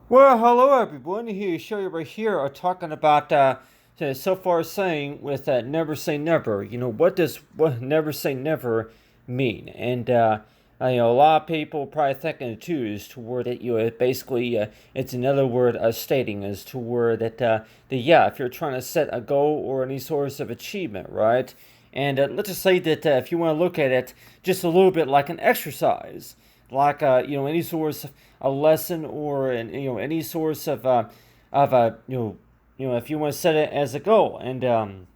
Well, hello everyone. Here, show you right here are talking about so far saying with never say never. What does what never say never mean? And a lot of people probably thinking too is toward it. Basically it's another word stating as to word that if you're trying to set a goal or any source of achievement, right? And let's just say that if you want to look at it just a little bit like an exercise, like any source of a lesson or any source of if you want to set it as a goal. And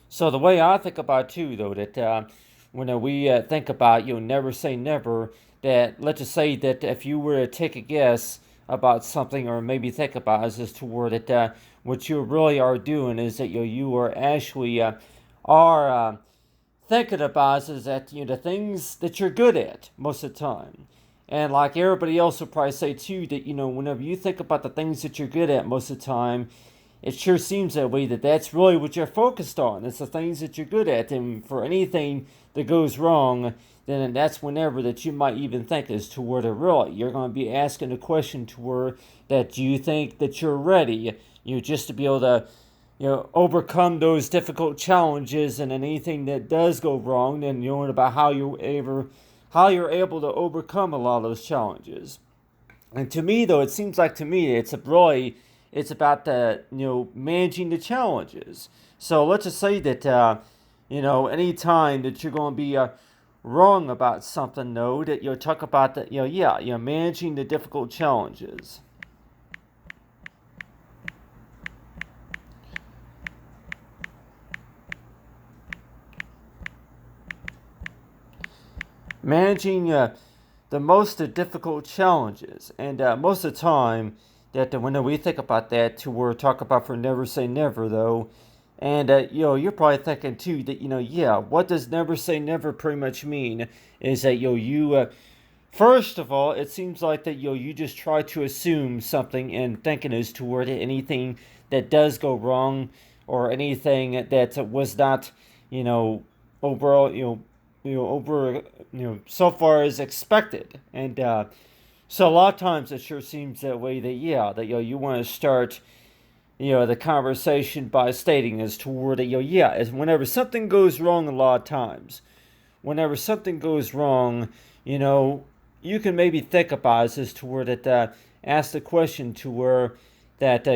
so the way I think about it too, though, that when we think about never say never, that let's just say that if you were to take a guess about something or maybe think about it as to where that what you really are doing is that you are actually are thinking about is that the things that you're good at most of the time. And like everybody else will probably say too, that whenever you think about the things that you're good at most of the time, it sure seems that way that that's really what you're focused on. It's the things that you're good at, and for anything that goes wrong, then that's whenever that you might even think as to where to really you're going to be asking a question to where that you think that you're ready, just to be able to overcome those difficult challenges, and anything that does go wrong, then you learn about how you're able to overcome a lot of those challenges. And to me, though, it seems like to me it's about the managing the challenges. So let's just say that any time that you're going to be wrong about something, though, that you'll talk about that managing the difficult challenges. Managing the most difficult challenges. And most of the time, that when we think about that, to where talk about for never say never, though, and you're probably thinking too that what does never say never pretty much mean? Is that first of all, it seems like that you just try to assume something and thinking as toward anything that does go wrong or anything that was not you know overall over so far as expected. And so a lot of times it sure seems that way that that you want to start the conversation by stating as toward that as whenever something goes wrong, a lot of times whenever something goes wrong, you know, you can maybe think about it as to where that ask the question to where that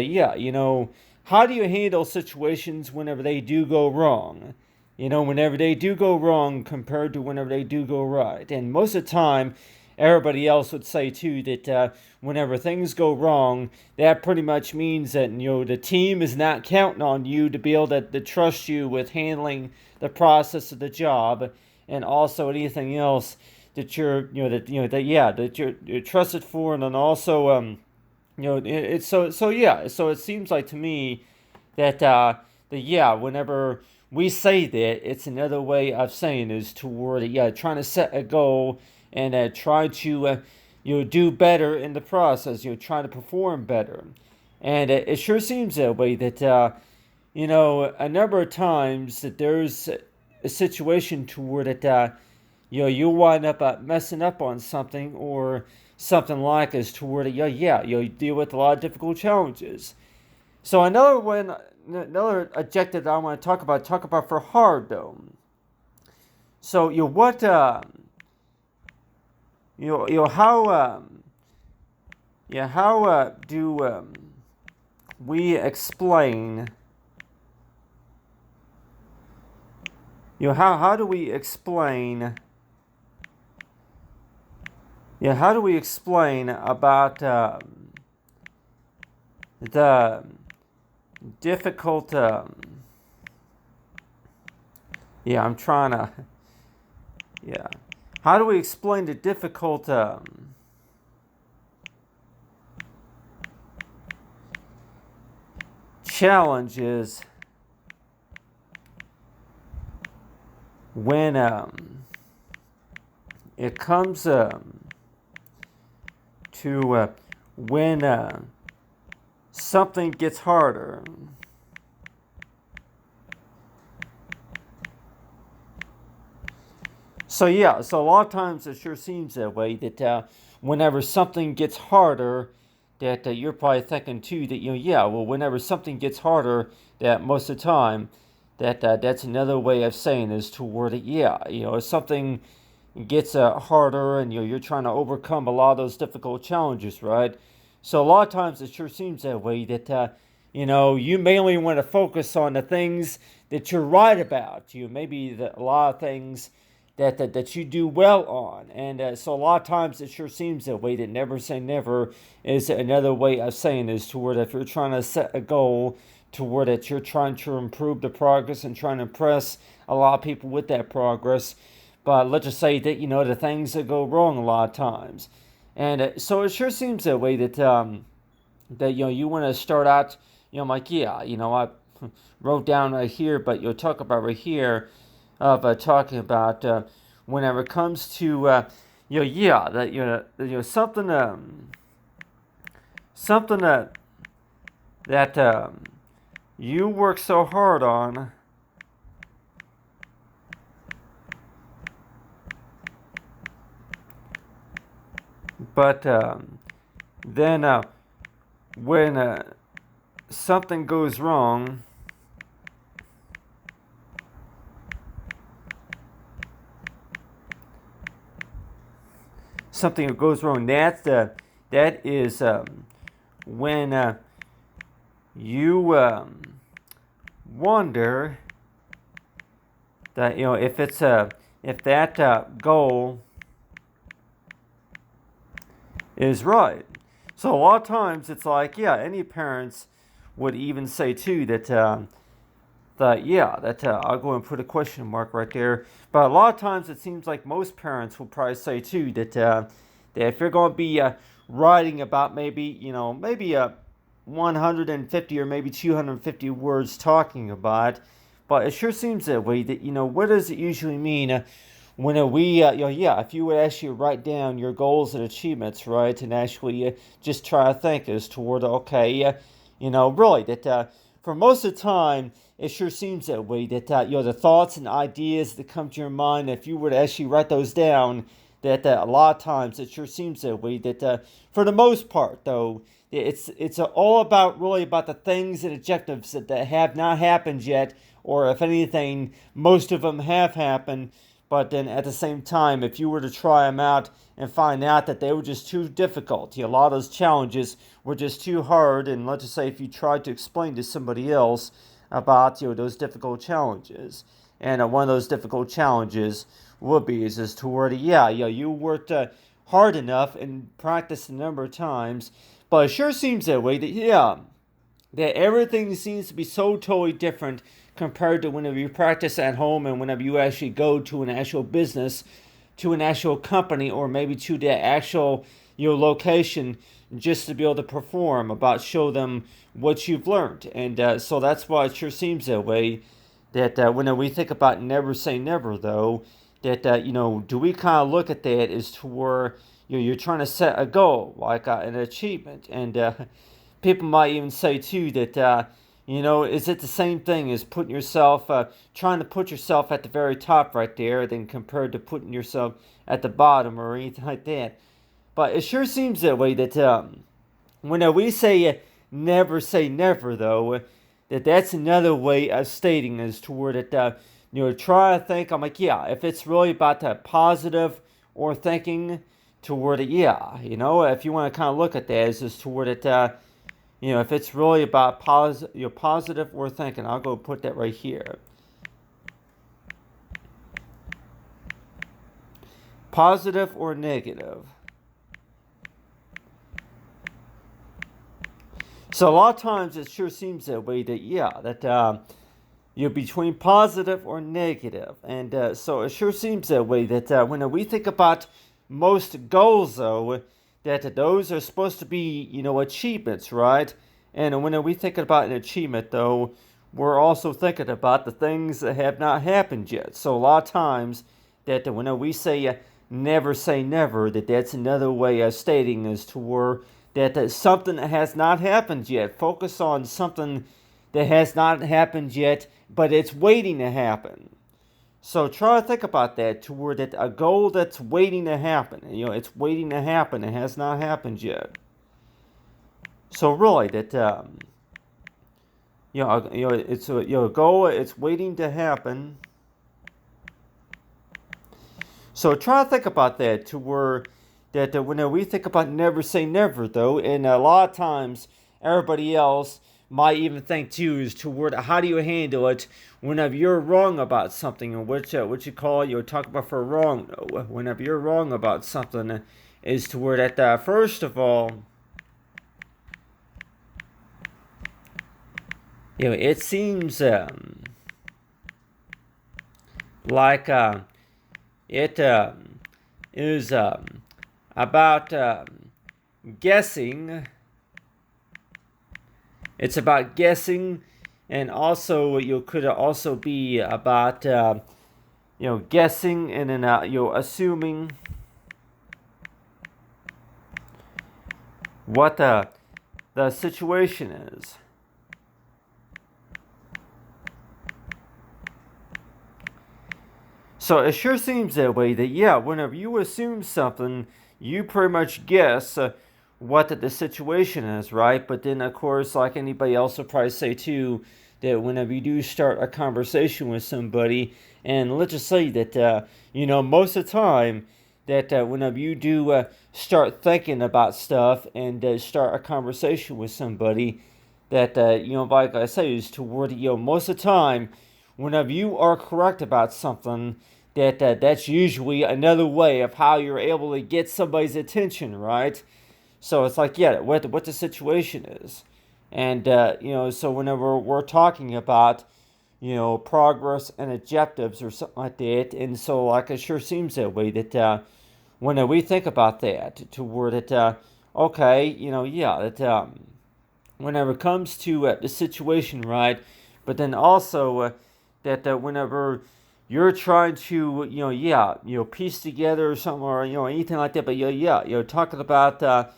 how do you handle situations whenever they do go wrong? Whenever they do go wrong compared to whenever they do go right. And most of the time, everybody else would say too that whenever things go wrong, that pretty much means that the team is not counting on you to be able to trust you with handling the process of the job, and also anything else that you're trusted for. And then also it's so it seems like to me that whenever we say that, it's another way of saying is toward trying to set a goal and try to do better in the process, try to perform better. And it sure seems that way that a number of times that there's a situation toward it you wind up messing up on something or something like as toward it you deal with a lot of difficult challenges. So another adjective that I want to talk about for hard though. So what how do we explain how do we explain how do we explain about the difficult I'm trying to yeah how do we explain the difficult challenges when it comes to when something gets harder? So a lot of times it sure seems that way that whenever something gets harder, that you're probably thinking too that yeah, well, whenever something gets harder, that most of the time, that's another way of saying is to word it yeah, if something gets harder and you're trying to overcome a lot of those difficult challenges, right? So a lot of times it sure seems that way that you mainly want to focus on the things that you're right about. Maybe a lot of things that you do well on, and so a lot of times it sure seems that way that never say never is another way of saying is toward if you're trying to set a goal toward it, you're trying to improve the progress and trying to impress a lot of people with that progress. But let's just say that the things that go wrong a lot of times, and so it sure seems that way that you want to start out. I'm like, yeah, I wrote down right here, but you'll talk about right here of talking about whenever it comes to yeah, that something that you work so hard on. But then when something goes wrong, that is when you wonder that if that goal is right. So a lot of times it's like, yeah, any parents would even say too that I'll go and put a question mark right there. But a lot of times it seems like most parents will probably say too that if you're going to be writing about maybe 150 or maybe 250 words talking about, but it sure seems that way that what does it usually mean? When we, if you would actually write down your goals and achievements, right, and actually just try to think as toward, okay, really, that for most of the time, it sure seems that way that, the thoughts and ideas that come to your mind, if you were to actually write those down, that a lot of times it sure seems that way that for the most part, though, it's all about really about the things and objectives that have not happened yet, or if anything, most of them have happened. But then at the same time, if you were to try them out and find out that they were just too difficult, a lot of those challenges were just too hard, and let's just say if you tried to explain to somebody else about those difficult challenges, and one of those difficult challenges would be is to where you worked hard enough and practiced a number of times, but it sure seems that way that everything seems to be so totally different compared to whenever you practice at home and whenever you actually go to an actual business, to an actual company, or maybe to the actual location just to be able to perform, about show them what you've learned. And so that's why it sure seems that way that when we think about never say never, though, that do we kind of look at that as to where you're trying to set a goal, like an achievement, and people might even say too that is it the same thing as putting yourself, trying to put yourself at the very top right there, than compared to putting yourself at the bottom or anything like that. But it sure seems that way that when we say never, though, that's another way of stating as toward it. Try to think. I'm like, yeah, if it's really about that positive or thinking toward it, yeah, if you want to kind of look at that as toward it. If it's really about positive or thinking, I'll go put that right here. Positive or negative. So a lot of times it sure seems that way that you're between positive or negative, and so it sure seems that way that when we think about most goals, though, that those are supposed to be achievements, right? And when we think about an achievement, though, we're also thinking about the things that have not happened yet. So a lot of times that when we say never, that's another way of stating as to where that something that has not happened yet. Focus on something that has not happened yet, but it's waiting to happen. So try to think about that toward that a goal that's waiting to happen. It's waiting to happen. It has not happened yet. So really, that it's a goal. It's waiting to happen. So try to think about that to where that when we think about never say never though, and a lot of times everybody else might even think too is toward how do you handle it whenever you're wrong about something, or what you call talk about for wrong. Whenever you're wrong about something, is toward that first of all, it seems like it is about guessing. It's about guessing, and also you could also be about guessing and then assuming what the situation is. So it sure seems that way that whenever you assume something, you pretty much guess what the situation is, right? But then, of course, like anybody else will probably say too, that whenever you do start a conversation with somebody, and let's just say that, most of the time, that whenever you do start thinking about stuff and start a conversation with somebody, that, like I say, is toward, most of the time, whenever you are correct about something, that's usually another way of how you're able to get somebody's attention, right? So it's like, what the situation is. And, so whenever we're talking about, progress and objectives or something like that, and so, like, it sure seems that way that when we think about that, toward it, okay, that whenever it comes to the situation, right, but then also that whenever you're trying to, piece together or something or, anything like that, but talking about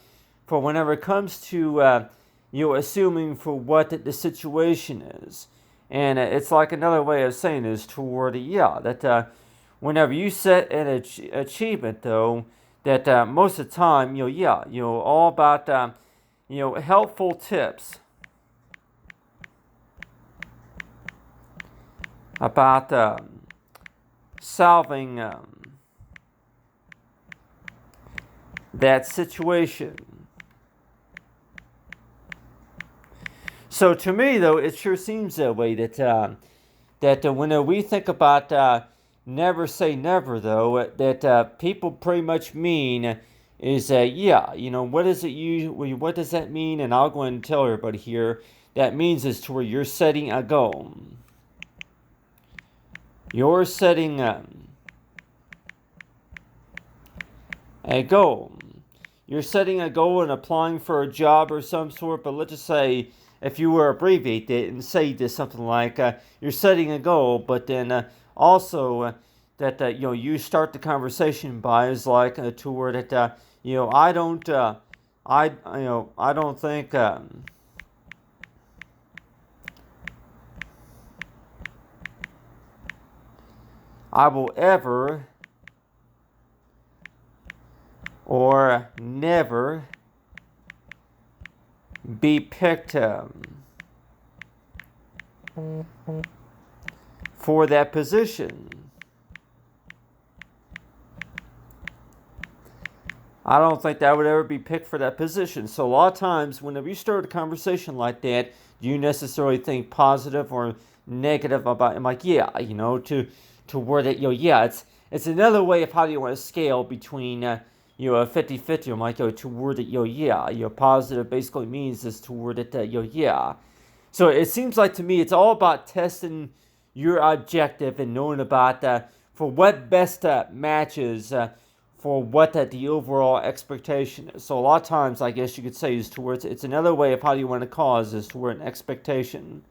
for whenever it comes to assuming for what the situation is. And it's like another way of saying is toward that whenever you set an achievement though, that most of the time all about helpful tips about solving that situation. So to me, though, it sure seems that way that when we think about never say never, though, that people pretty much mean is what is it what does that mean? And I'll go ahead and tell everybody here. That means is to where you're setting a goal. You're setting a goal. You're setting a goal and applying for a job or some sort, but let's just say if you were to abbreviate it and say this something like you're setting a goal, but then also that you start the conversation by is like to where that I don't I don't think I will ever or never be picked for that position. I don't think that I would ever be picked for that position. So a lot of times, whenever you start a conversation like that, do you necessarily think positive or negative about it? I'm like, to where that, it's another way of how do you want to scale between a 50-50. I'm like, to word that, positive basically means is to word it, So it seems like to me it's all about testing your objective and knowing about for what best matches for what the overall expectation is. So a lot of times, I guess you could say is towards it's another way of how you want to cause is toward an expectation.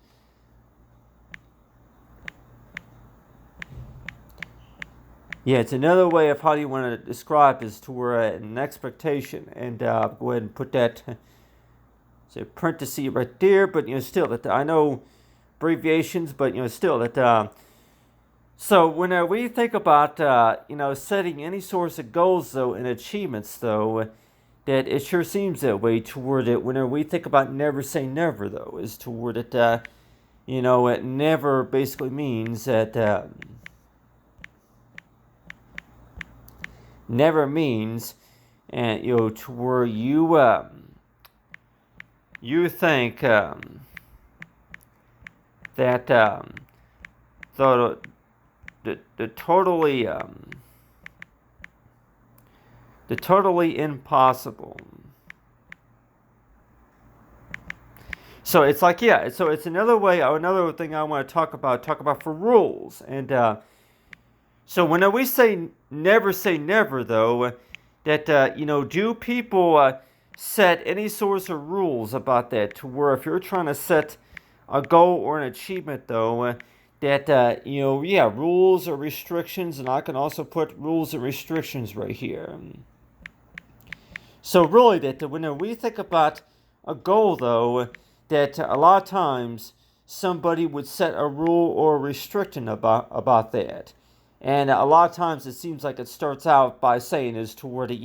Yeah, it's another way of how you want to describe is toward an expectation. And go ahead and put that say parenthesis right there. But still that I know abbreviations, but still that. So when we think about setting any sorts of goals though and achievements though, that it sure seems that way toward it whenever we think about never say never, though, is toward it, it never basically means that, never means, and, to where you think, that, the, the totally, the totally impossible. So it's like, yeah, so it's another way, another thing I want to talk about for rules. And so when we say never, though, that, do people set any sorts of rules about that to where if you're trying to set a goal or an achievement, though, that, rules or restrictions, and I can also put rules and restrictions right here. So really, that when we think about a goal, though, that a lot of times somebody would set a rule or a restriction about that. And a lot of times it seems like it starts out by saying is toward it,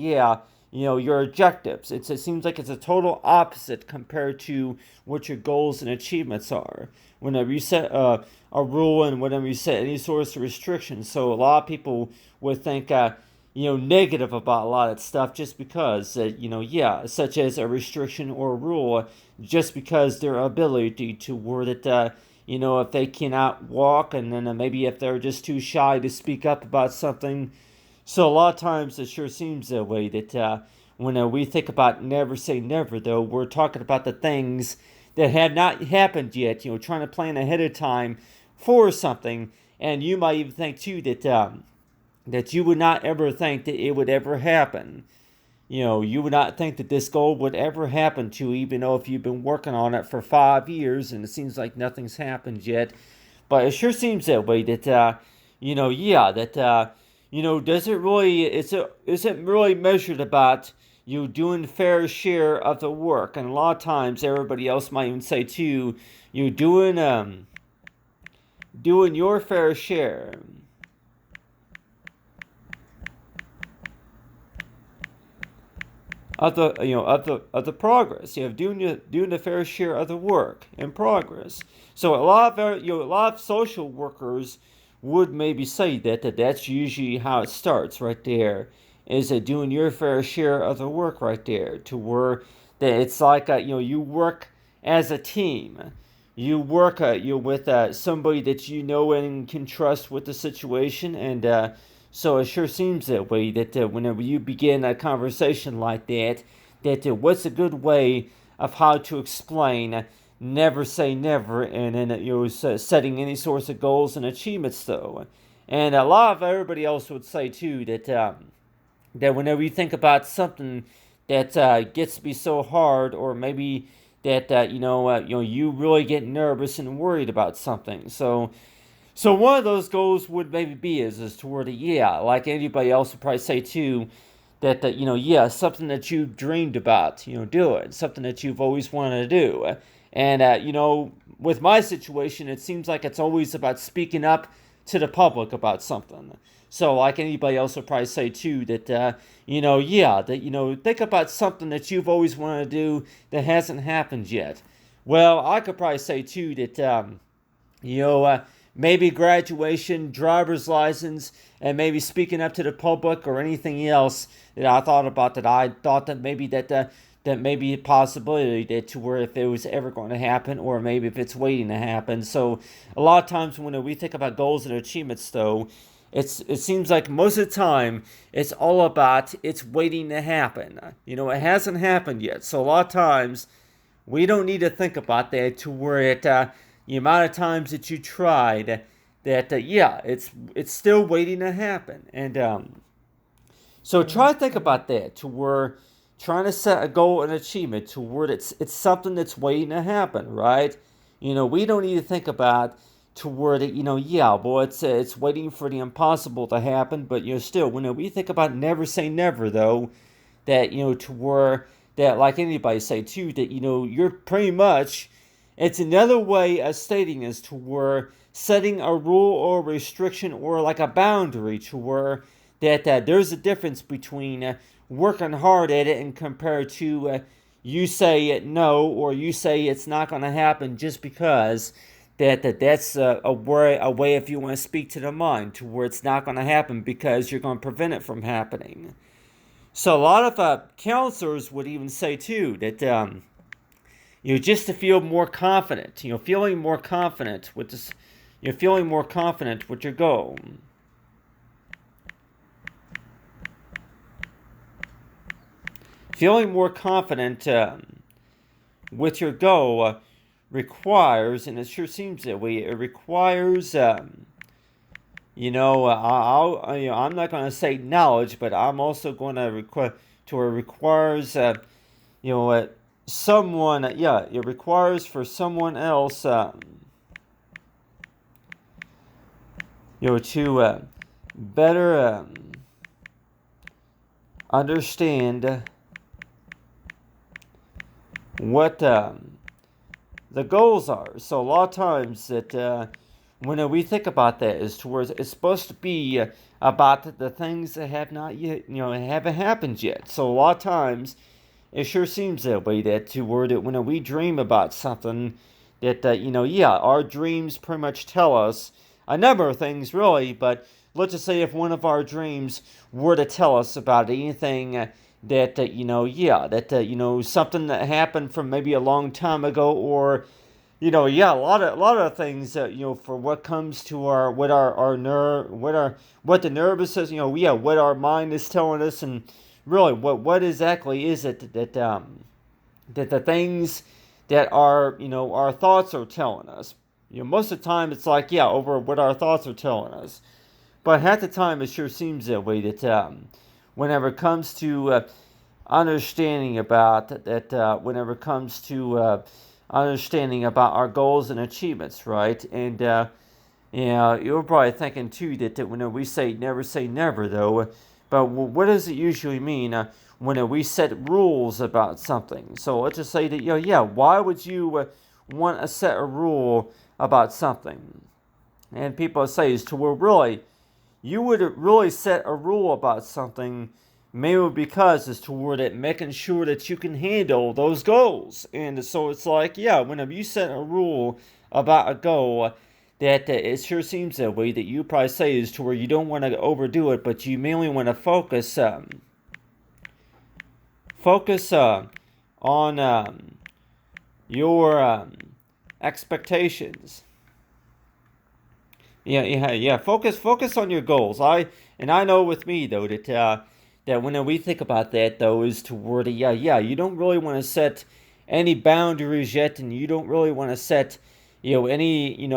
your objectives. It seems like it's a total opposite compared to what your goals and achievements are. Whenever you set a rule and whenever you set any sorts of restrictions. So a lot of people would think, negative about a lot of stuff just because, such as a restriction or a rule, just because their ability to word it, if they cannot walk, and then maybe if they're just too shy to speak up about something. So a lot of times it sure seems that way that when we think about never say never, though, we're talking about the things that had not happened yet, trying to plan ahead of time for something. And you might even think, too, that you would not ever think that it would ever happen. You would not think that this goal would ever happen to you, even though if you've been working on it for 5 years and it seems like nothing's happened yet. But it sure seems that way that, does it really, is it really measured about you doing fair share of the work? And a lot of times everybody else might even say too, you doing your fair share. Of the progress, doing the fair share of the work in progress. So a lot of social workers would maybe say that's usually how it starts right there, is that doing your fair share of the work right there, to where that it's like you work as a team. You work with somebody that you know and can trust with the situation, and so it sure seems that way that whenever you begin a conversation like that, what's a good way of how to explain never say never, and then setting any sorts of goals and achievements, though. And a lot of everybody else would say too that whenever you think about something that gets to be so hard, or maybe that you really get nervous and worried about something. So one of those goals would maybe be is toward like anybody else would probably say too, that something that you dreamed about, doing, something that you've always wanted to do. And with my situation, it seems like it's always about speaking up to the public about something. So like anybody else would probably say too that think about something that you've always wanted to do that hasn't happened yet. Well, I could probably say too that maybe graduation, driver's license, and maybe speaking up to the public or anything else that I thought about, that I thought that maybe that may be a possibility that to where if it was ever going to happen, or maybe if it's waiting to happen. So a lot of times when we think about goals and achievements, though, it seems like most of the time it's all about it's waiting to happen. It hasn't happened yet. So a lot of times we don't need to think about that to where the amount of times that you tried that it's still waiting to happen. And so try to think about that to where trying to set a goal and achievement to where it's something that's waiting to happen, right? We don't need to think about to where that it's waiting for the impossible to happen. But still, when we think about never say never, though, that to where that, like anybody say too, that you're pretty much, it's another way of stating as to where setting a rule or restriction or like a boundary to where that there's a difference between working hard at it, and compared to you say no, or you say it's not going to happen just because that's a way, if you want to speak to the mind, to where it's not going to happen because you're going to prevent it from happening. So a lot of counselors would even say too that just to feel more confident, feeling more confident with this, feeling more confident with your goal. Feeling more confident with your goal requires, and it sure seems that way, it requires, I'm not going to say knowledge, but I'm also going to require, to it requires, someone, it requires for someone else, to better understand what the goals are. So a lot of times that when we think about that, is towards, it's supposed to be about the things that have not yet, haven't happened yet. So a lot of times it sure seems that way, that toward it, when we dream about something, that our dreams pretty much tell us a number of things, really. But let's just say if one of our dreams were to tell us about anything that something that happened from maybe a long time ago, or a lot of things, for what comes to our nerve, what the nervous system, what our mind is telling us, and really what exactly is it that the things that our thoughts are telling us. Most of the time it's like, over what our thoughts are telling us. But half the time it sure seems that way, that whenever it comes to understanding about that, whenever it comes to understanding about our goals and achievements, right? And you're probably thinking too that when we say never, though, but what does it usually mean when we set rules about something? So let's just say that, why would you want to set a rule about something? And people say is to where really you would really set a rule about something, maybe because it's toward it making sure that you can handle those goals. And so it's like, whenever you set a rule about a goal, that it sure seems that way, that you probably say is to where you don't want to overdo it, but you mainly want to focus on your expectations. Focus on your goals. I know with me though that when we think about that though, is toward you don't really want to set any boundaries yet, and you don't really want to set any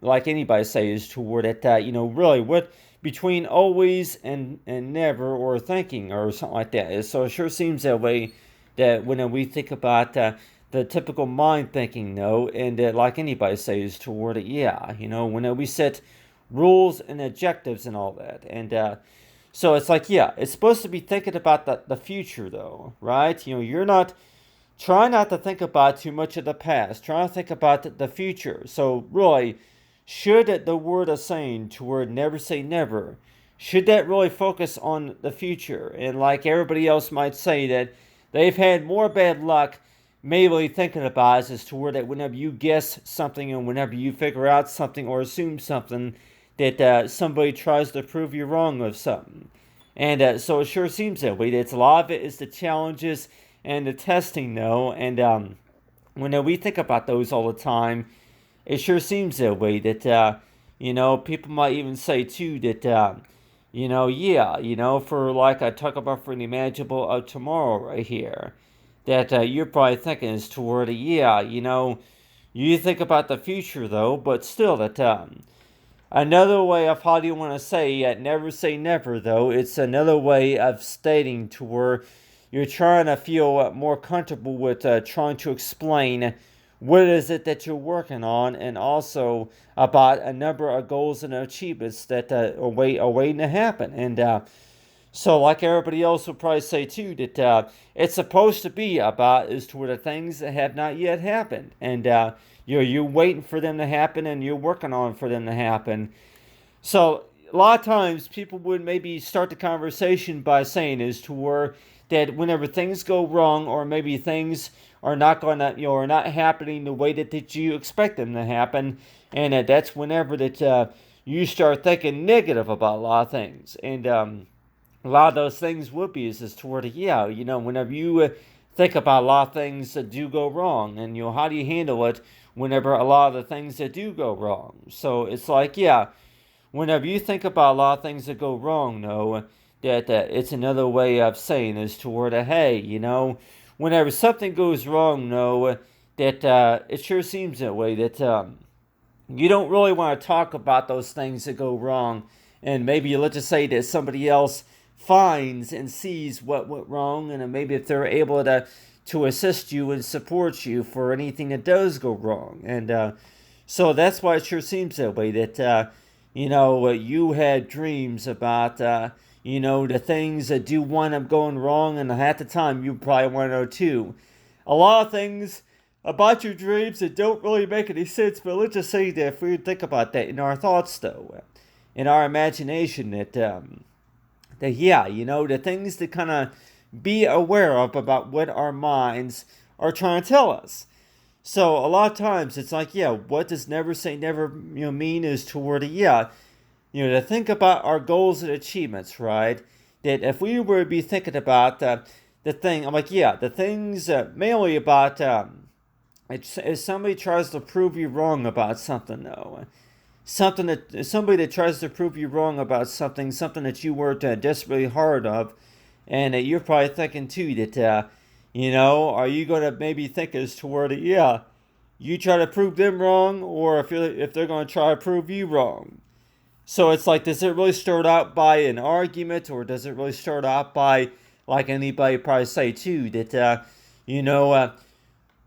like anybody says toward it, really what between always and never, or thinking or something like that. So it sure seems that way, that when we think about the typical mind thinking, though, and like anybody says toward it, when we set rules and objectives and all that. And so it's like, it's supposed to be thinking about the future, though, right? You're not, try not to think about too much of the past. Try to think about the future. So really, should the word of saying toward never say never, should that really focus on the future? And like everybody else might say, that they've had more bad luck maybe thinking about is toward that whenever you guess something, and whenever you figure out something or assume something, that somebody tries to prove you wrong of something. And so it sure seems that way. That's a lot of it is the challenges and the testing, though. And when we think about those all the time, it sure seems that way. That people might even say too that for like I talk about for the imaginable of tomorrow right here, that you're probably thinking is toward you think about the future though, but still that another way of how do you want to say never say never, though, it's another way of stating to where you're trying to feel more comfortable with trying to explain what is it that you're working on, and also about a number of goals and achievements that are waiting to happen. And so like everybody else will probably say too, that it's supposed to be about is toward the things that have not yet happened. And you're waiting for them to happen, and you're working on for them to happen. So a lot of times people would maybe start the conversation by saying is to where that whenever things go wrong, or maybe things are not gonna, are not happening the way that you expect them to happen, and that's whenever that you start thinking negative about a lot of things, and a lot of those things would be is toward whenever you think about a lot of things that do go wrong, and how do you handle it whenever a lot of the things that do go wrong. So it's like, whenever you think about a lot of things that go wrong, that it's another way of saying is toward hey, whenever something goes wrong, that it sure seems that way, that you don't really want to talk about those things that go wrong, and maybe let's just say that somebody else finds and sees what went wrong, and maybe if they're able to assist you and support you for anything that does go wrong. And so that's why it sure seems that way, that you had dreams about the things that do wind up going wrong, and at the time you probably want to know too a lot of things about your dreams that don't really make any sense. But let's just say that if we think about that in our thoughts, though, in our imagination, that the things to kind of be aware of about what our minds are trying to tell us. So a lot of times it's like, what does never say never mean is toward to think about our goals and achievements, right? That if we were to be thinking about the thing, I'm like, the things mainly about if somebody tries to prove you wrong about something, though. Somebody that tries to prove you wrong about something that you worked desperately hard of, and you're probably thinking too that are you going to maybe think as toward you try to prove them wrong, or if they're going to try to prove you wrong. So it's like, does it really start out by an argument, or does it really start out by, like anybody probably say too, that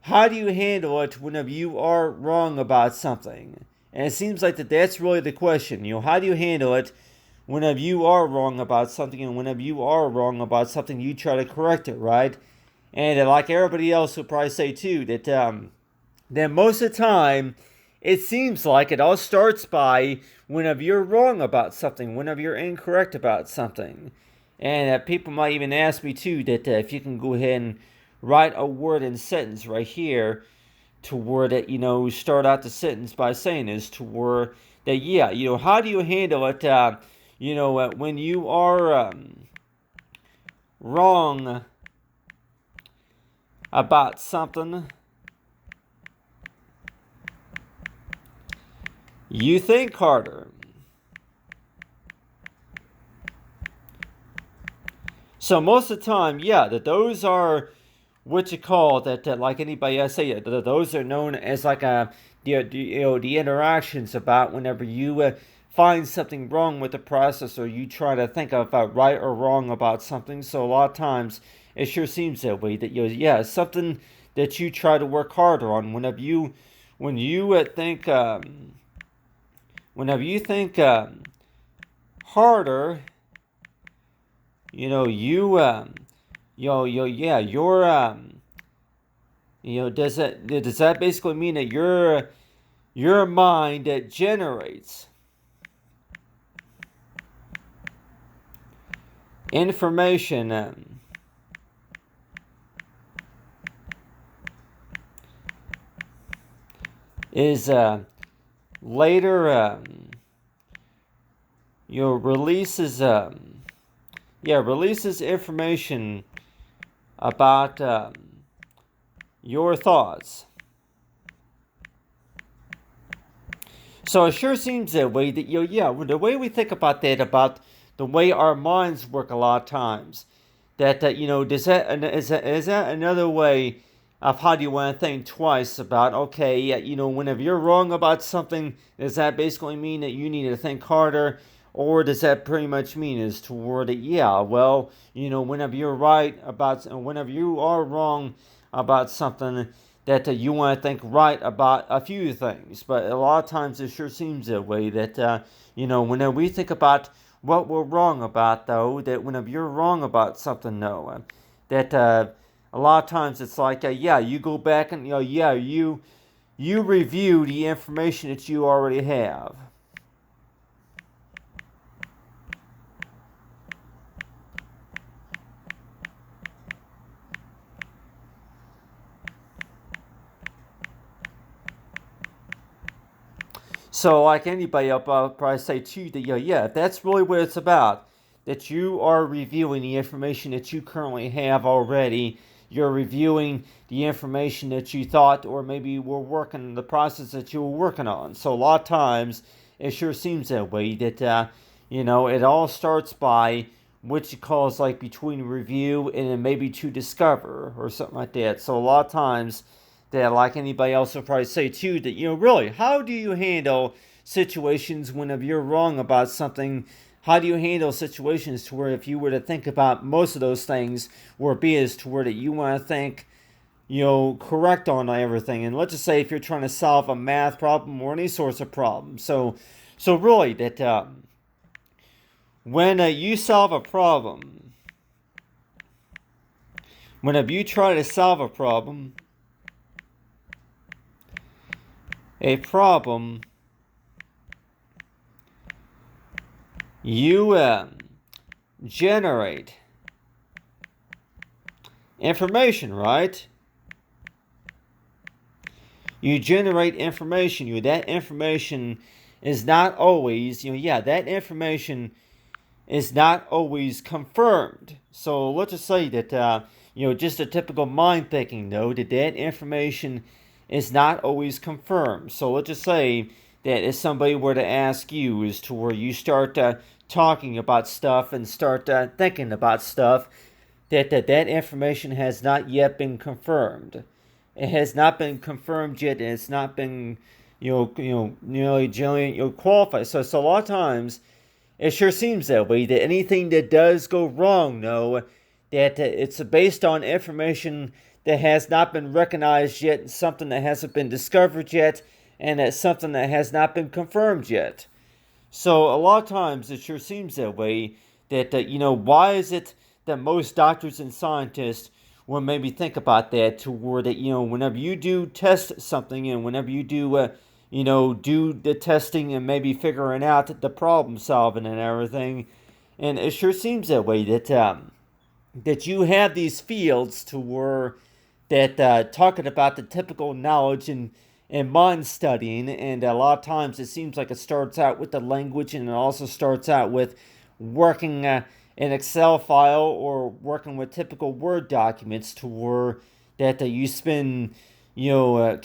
how do you handle it whenever you are wrong about something? And it seems like that's really the question. How do you handle it whenever you are wrong about something, and whenever you are wrong about something, you try to correct it, right? And like everybody else will probably say too, that most of the time, it seems like it all starts by whenever you're wrong about something, whenever you're incorrect about something. And people might even ask me too that if you can go ahead and write a word in sentence right here to word it, start out the sentence by saying is to word that, how do you handle it, when you are wrong about something? You think harder. So most of the time, that those are what you call that like anybody else say, those are known as like the interactions about whenever you find something wrong with the process, or you try to think of right or wrong about something. So a lot of times it sure seems that way, that something that you try to work harder on whenever you think whenever you think harder, you're does that basically mean that your mind that generates information is later releases releases information about your thoughts. So it sure seems that way, that the way we think about that, about the way our minds work a lot of times, that is that another way of how do you want to think twice about, okay, whenever you're wrong about something, does that basically mean that you need to think harder? Or does that pretty much mean is toward it, whenever you're right about, whenever you are wrong about something, that you want to think right about a few things. But a lot of times it sure seems that way, that, whenever we think about what we're wrong about, though, that whenever you're wrong about something, though, that a lot of times it's like, you go back and, you review the information that you already have. So, like anybody, I'll probably say to you that, yeah, if that's really what it's about, that you are reviewing the information that you currently have already, you're reviewing the information that you thought, or maybe were working the process that you were working on. So, a lot of times, it sure seems that way that, it all starts by what you call is like between review and then maybe to discover or something like that. So, a lot of times, that like anybody else will probably say too that really how do you handle situations whenever you're wrong about something. How do you handle situations to where if you were to think about most of those things where be is to where that you want to think correct on everything. And let's just say if you're trying to solve a math problem or any sorts of problem, so really that when you solve a problem, whenever you try to solve a problem, you generate information, right? You generate information. That information is not always, that information is not always confirmed. So let's just say that, just a typical mind thinking, though, that information is not always confirmed. So let's just say that if somebody were to ask you as to where you start talking about stuff and start thinking about stuff, that information has not yet been confirmed. It has not been confirmed yet, and it's not been, nearly generally qualified. So a lot of times, it sure seems that way. That anything that does go wrong, though, that it's based on information that has not been recognized yet, something that hasn't been discovered yet, and that's something that has not been confirmed yet. So a lot of times it sure seems that way. That why is it that most doctors and scientists will maybe think about that to where that whenever you do test something and whenever you do do the testing and maybe figuring out the problem solving and everything, and it sure seems that way that you have these fields to where that talking about the typical knowledge and mind studying, and a lot of times it seems like it starts out with the language and it also starts out with working an Excel file or working with typical Word documents to where that you spend nearly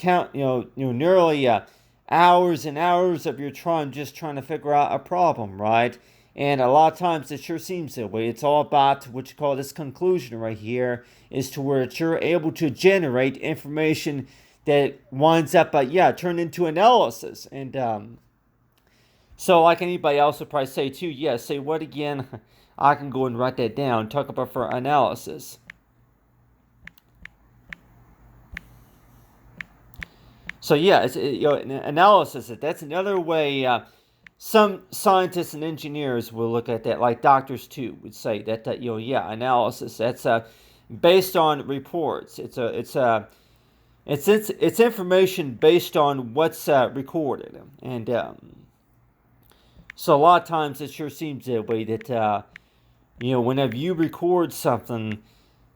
hours and hours of your time just trying to figure out a problem, right? And a lot of times it sure seems that way. It's all about what you call this conclusion right here, is to where you're able to generate information that winds up, turned into analysis. And so like anybody else would probably say too, say what again? I can go and write that down. Talk about for analysis. So it's analysis. That's another way. Some scientists and engineers will look at that, like doctors too would say that analysis. That's based on reports. It's information based on what's recorded, and so a lot of times it sure seems that way that whenever you record something,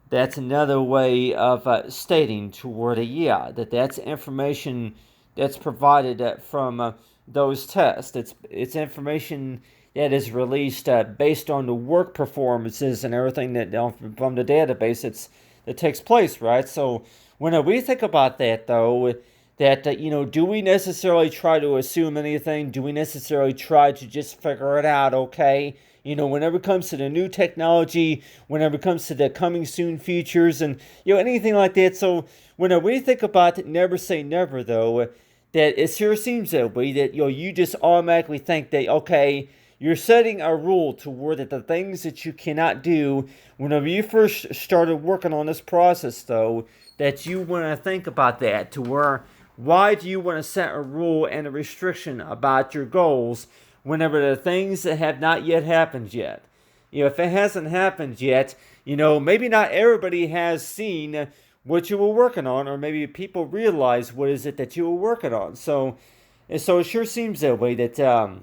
that's another way of stating toward that's information that's provided from those tests. It's information that is released based on the work performances and everything that from the database that takes place, right? So when we think about that, though, that do we necessarily try to assume anything? Do we necessarily try to just figure it out? Okay. Whenever it comes to the new technology, whenever it comes to the coming soon features and, anything like that. So when we think about it, never say never, though, that it sure seems that way that, you just automatically think that, okay, you're setting a rule to where that the things that you cannot do, whenever you first started working on this process, though, that you want to think about that to where, why do you want to set a rule and a restriction about your goals whenever the things that have not yet happened yet? If it hasn't happened yet, maybe not everybody has seen what you were working on, or maybe people realize what is it that you were working on. So it sure seems that way that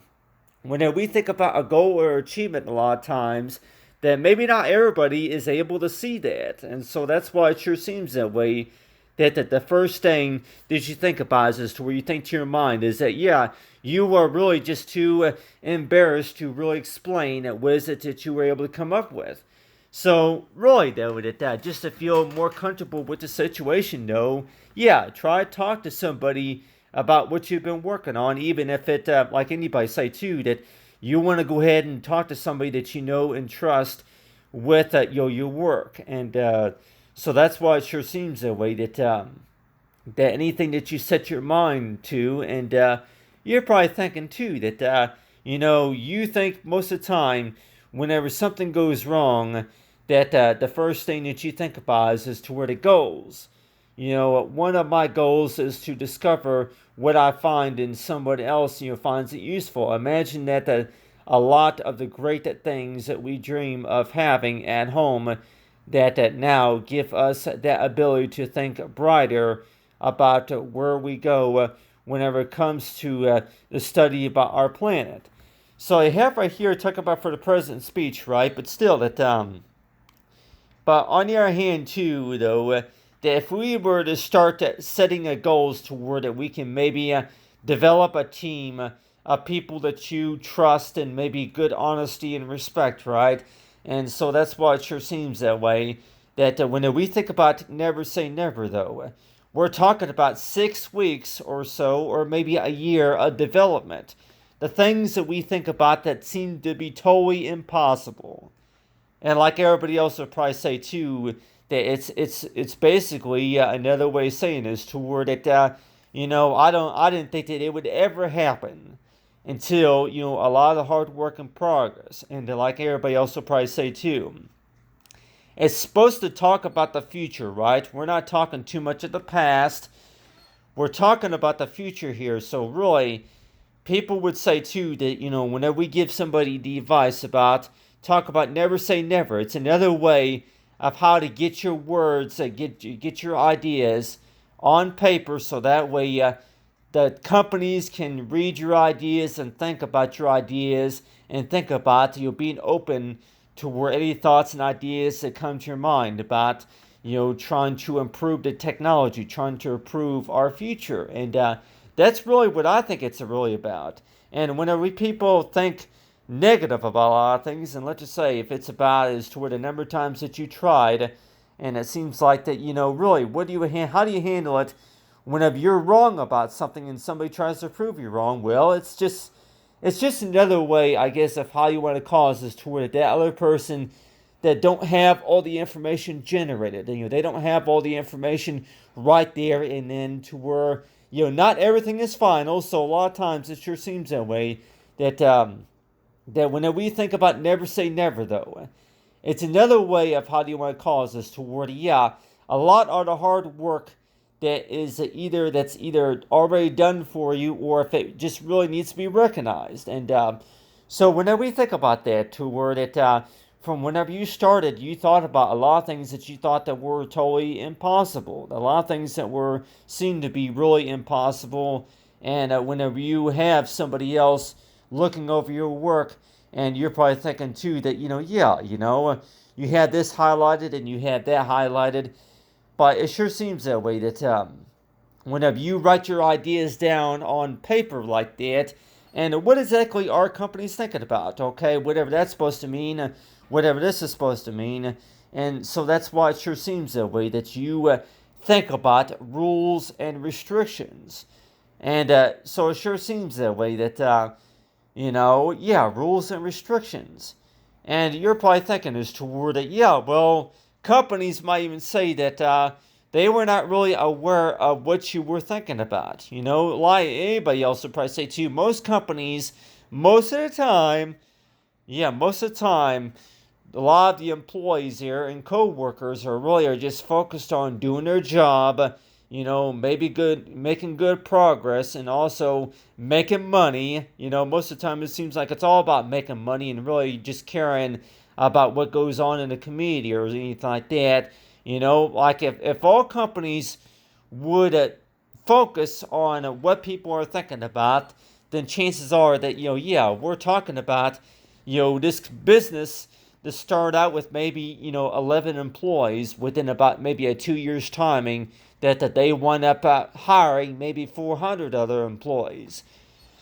when we think about a goal or achievement, a lot of times, that maybe not everybody is able to see that. And so that's why it sure seems that way that the first thing that you think about is as to where you think to your mind is that, yeah, you are really just too embarrassed to really explain what is it that you were able to come up with. So, really, though, that just to feel more comfortable with the situation, though, yeah, try to talk to somebody about what you've been working on, even if it, like anybody say, too, that you want to go ahead and talk to somebody that you know and trust with your work. And so that's why it sure seems that way, that anything that you set your mind to, and you're probably thinking too that you think most of the time whenever something goes wrong that the first thing that you think about is to where it goes. One of my goals is to discover what I find in somebody else finds it useful. Imagine that a lot of the great things that we dream of having at home that now give us that ability to think brighter about where we go whenever it comes to the study about our planet. So I have right here talk about for the president's speech, right? But still, but on the other hand, too, though, that if we were to start setting goals toward that we can maybe develop a team of people that you trust and maybe good honesty and respect, right? And so that's why it sure seems that way. That when we think about never say never, though, we're talking about 6 weeks or so, or maybe a year of development. The things that we think about that seem to be totally impossible. And like everybody else would probably say too, that it's basically another way of saying this toward it. I didn't think that it would ever happen until a lot of the hard work and progress. And like everybody else will probably say too, it's supposed to talk about the future, right? We're not talking too much of the past. We're talking about the future here. So really, people would say too that whenever we give somebody the advice about talk about never say never, it's another way of how to get your words, get your ideas on paper, so that way the companies can read your ideas and think about your ideas and think about being open to where any thoughts and ideas that come to your mind about trying to improve the technology, trying to improve our future. And that's really what I think it's really about. And whenever people think negative about a lot of things, and let's just say if it's about as to the number of times that you tried, and it seems like that really, how do you handle it whenever you're wrong about something and somebody tries to prove you're wrong? Well, it's just another way, I guess, of how you want to cause is toward that other person that don't have all the information generated. They don't have all the information right there and then to where not everything is final. So a lot of times it sure seems that way. That when we think about never say never, though, it's another way of how do you want to cause this toward a lot of the hard work that's either already done for you, or if it just really needs to be recognized. And so whenever we think about that, to where that from whenever you started, you thought about a lot of things that you thought that were totally impossible, a lot of things that were seen to be really impossible. And whenever you have somebody else looking over your work, and you're probably thinking too that you had this highlighted and you had that highlighted. But it sure seems that way that whenever you write your ideas down on paper like that, and what exactly are companies thinking about? Okay, whatever that's supposed to mean, whatever this is supposed to mean. And so that's why it sure seems that way that you think about rules and restrictions. And so it sure seems that way that, rules and restrictions. And you're probably thinking as toward that, well, companies might even say that they were not really aware of what you were thinking about. Like anybody else would probably say too, most companies, most of the time, a lot of the employees here and co-workers are just focused on doing their job, maybe making good progress, and also making money. Most of the time it seems like it's all about making money and really just caring about what goes on in the community or anything like that. Like if all companies would focus on what people are thinking about, then chances are that, we're talking about, this business to start out with maybe 11 employees within about maybe a 2 years timing that they wind up hiring maybe 400 other employees.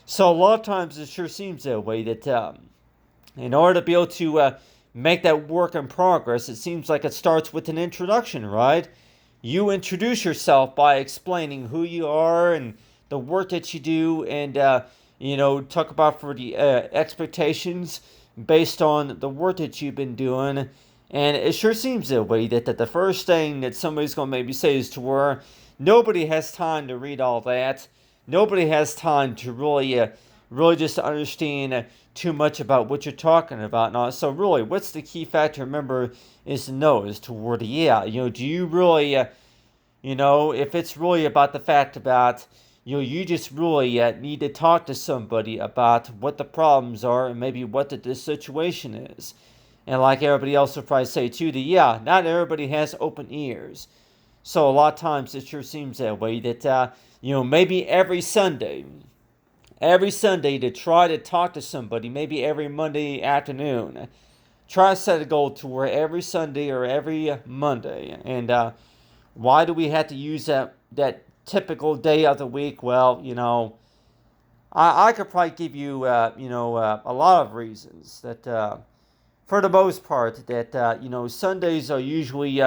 So a lot of times it sure seems that way, that in order to be able to make that work in progress, it seems like it starts with an introduction, right? You introduce yourself by explaining who you are and the work that you do, and talk about for the expectations based on the work that you've been doing. And it sure seems that way, that the first thing that somebody's going to maybe say is to where nobody has time to read all that. Nobody has time to really just understand too much about what you're talking about. Now, so really, what's the key factor? Remember, is to know is toward do you really, if it's really about the fact about, you just really need to talk to somebody about what the problems are and maybe what the situation is. And like everybody else will probably say too, not everybody has open ears. So a lot of times it sure seems that way, that, maybe every Sunday to try to talk to somebody, maybe every Monday afternoon. Try to set a goal to where every Sunday or every Monday. And why do we have to use that typical day of the week? Well, I could probably give you, a lot of reasons that, for the most part, that, Sundays are usually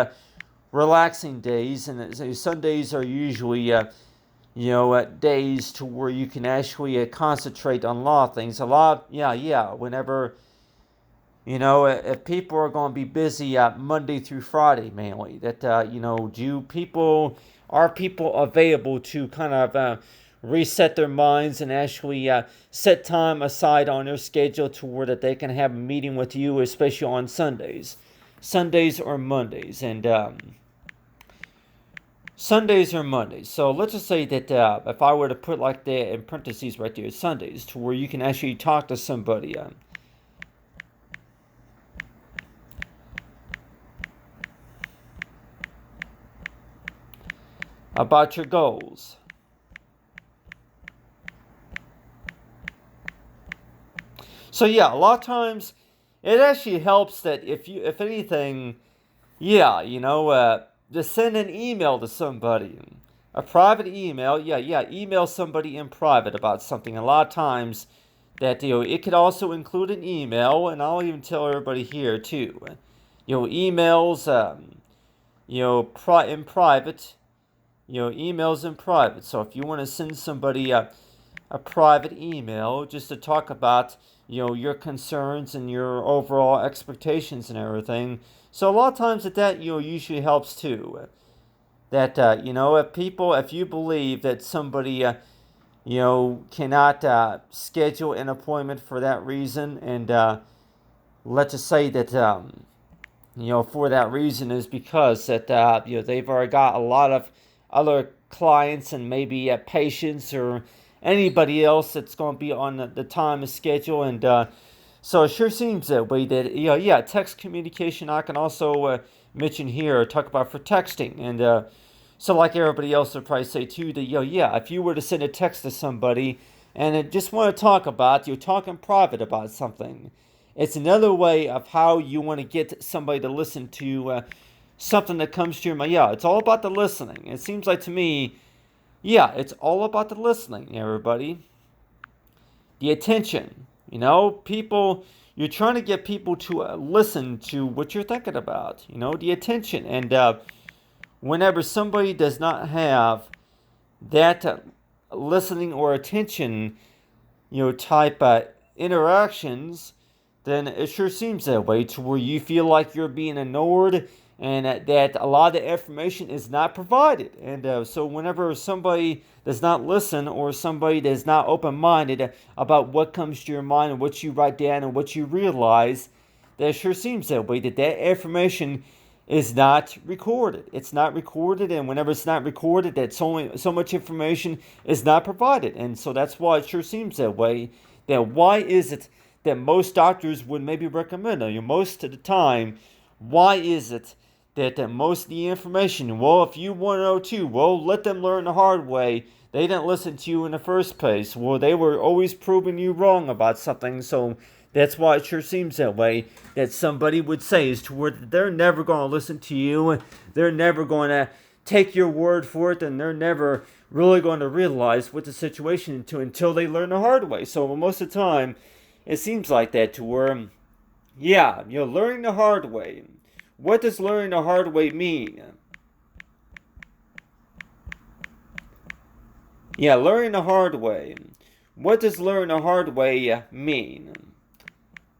relaxing days, and Sundays are usually, days to where you can actually concentrate on a lot of things. Whenever, if people are going to be busy Monday through Friday mainly, that, are people available to kind of reset their minds and actually set time aside on their schedule to where that they can have a meeting with you, especially on Sundays or Mondays, and Sundays or Mondays. So let's just say that if I were to put like that in parentheses right there, Sundays, to where you can actually talk to somebody about your goals. So a lot of times it actually helps that if anything, to send an email to somebody, a private email. Email somebody in private about something. A lot of times that it could also include an email, and I'll even tell everybody here too. Emails, in private. Emails in private. So if you want to send somebody a private email just to talk about your concerns and your overall expectations and everything. So a lot of times that usually helps too. That if you believe that somebody cannot schedule an appointment for that reason, and let's just say that for that reason is because that they've already got a lot of other clients and maybe patients or anybody else that's going to be on the time schedule, and so it sure seems that way. That text communication I can also mention here or talk about for texting, and so like everybody else would probably say too, that if you were to send a text to somebody and just want to talk about, you're talking private about something, it's another way of how you want to get somebody to listen to something that comes to your mind. It's all about the listening. It seems like to me, it's all about the listening, everybody. The attention. People, you're trying to get people to listen to what you're thinking about. The attention. And whenever somebody does not have that listening or attention, type interactions, then it sure seems that way to where you feel like you're being ignored and that a lot of the information is not provided. And so whenever somebody does not listen or somebody that's not open-minded about what comes to your mind and what you write down and what you realize, that sure seems that way, that information is not recorded. It's not recorded, and whenever it's not recorded, that so much information is not provided. And so that's why it sure seems that way. That why is it that most doctors would maybe recommend, most of the time, why is it that most of the information, well, if you want to know too, well, let them learn the hard way. They didn't listen to you in the first place. Well, they were always proving you wrong about something, so That's why it sure seems that way, that somebody would say is to where they're never going to listen to you, they're never going to take your word for it, and they're never really going to realize what the situation is until they learn the hard way. So most of the time, it seems like that to where, yeah, you're learning the hard way. What does learning the hard way mean? Yeah, learning the hard way. What does learn the hard way mean?